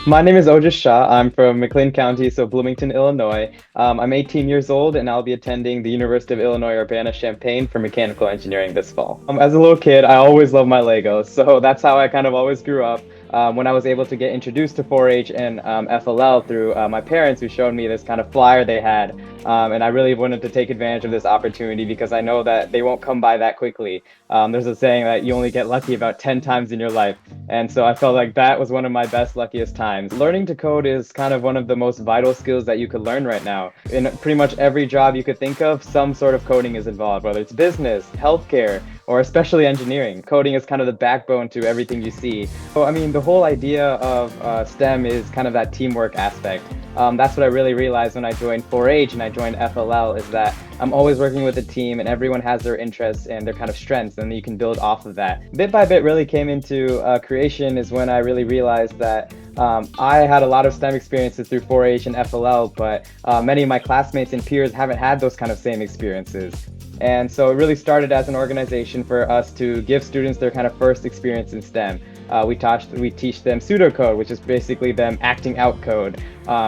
My name is Ojas. I'm from McLean County, so Bloomington, Illinois. I'm 18 years old and I'll be attending the University of Illinois Urbana Champagne for mechanical engineering this fall. As a little kid, I always loved my Legos, so that's how I kind of always grew up. When I was able to get introduced to 4-H and FLL through my parents, who showed me this kind of flyer they had, and I really wanted to take advantage of this opportunity because I know that they won't come by that quickly. There's a saying that you only get lucky about 10 times in your life. And so I felt like that was one of my best, luckiest times. Learning to code is kind of one of the most vital skills that you could learn right now. In pretty much every job you could think of, some sort of coding is involved, whether it's business, healthcare, or especially engineering. Coding is kind of the backbone to everything you see. So, I mean, the whole idea of STEM is kind of that teamwork aspect. That's what I really realized when I joined 4-H and I joined FLL, is that I'm always working with a team and everyone has their interests and their kind of strengths, and you can build off of that. Bit by bit really came into creation is when I really realized that I had a lot of STEM experiences through 4-H and FLL, but many of my classmates and peers haven't had those kind of same experiences. And so it really started as an organization for us to give students their kind of first experience in STEM. We teach them pseudocode, which is basically them acting out code,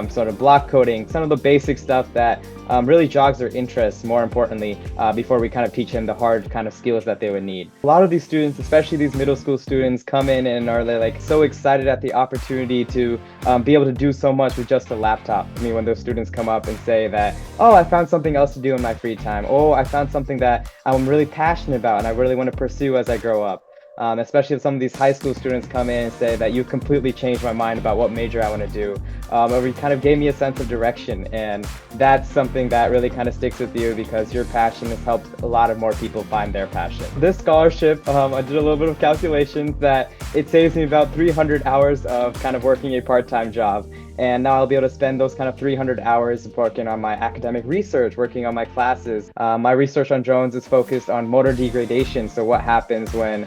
sort of block coding, some of the basic stuff that really jogs their interests, more importantly, before we kind of teach them the hard kind of skills that they would need. A lot of these students, especially these middle school students, come in and are like so excited at the opportunity to be able to do so much with just a laptop. I mean, when those students come up and say that, oh, I found something else to do in my free time. Oh, I found something that I'm really passionate about and I really want to pursue as I grow up. Especially if some of these high school students come in and say that you completely changed my mind about what major I want to do, or you kind of gave me a sense of direction, and that's something that really kind of sticks with you because your passion has helped a lot of more people find their passion. This scholarship, I did a little bit of calculations that it saves me about 300 hours of kind of working a part-time job. And now I'll be able to spend those kind of 300 hours working on my academic research, working on my classes. My research on drones is focused on motor degradation. So what happens when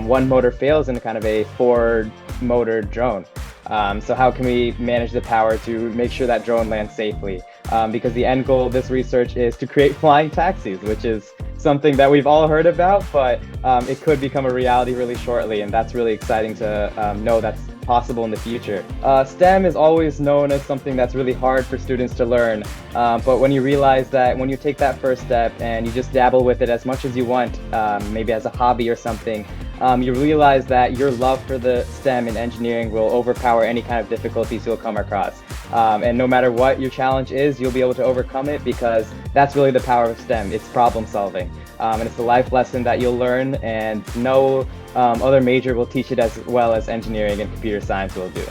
one motor fails in kind of a four-motor drone? So how can we manage the power to make sure that drone lands safely? Because the end goal of this research is to create flying taxis, which is something that we've all heard about, but it could become a reality really shortly. And that's really exciting to know that's possible in the future. STEM is always known as something that's really hard for students to learn, but when you realize that when you take that first step and you just dabble with it as much as you want, maybe as a hobby or something, you realize that your love for the STEM and engineering will overpower any kind of difficulties you'll come across. And no matter what your challenge is, you'll be able to overcome it because that's really the power of STEM. It's problem solving. And it's a life lesson that you'll learn, and no other major will teach it as well as engineering and computer science will do.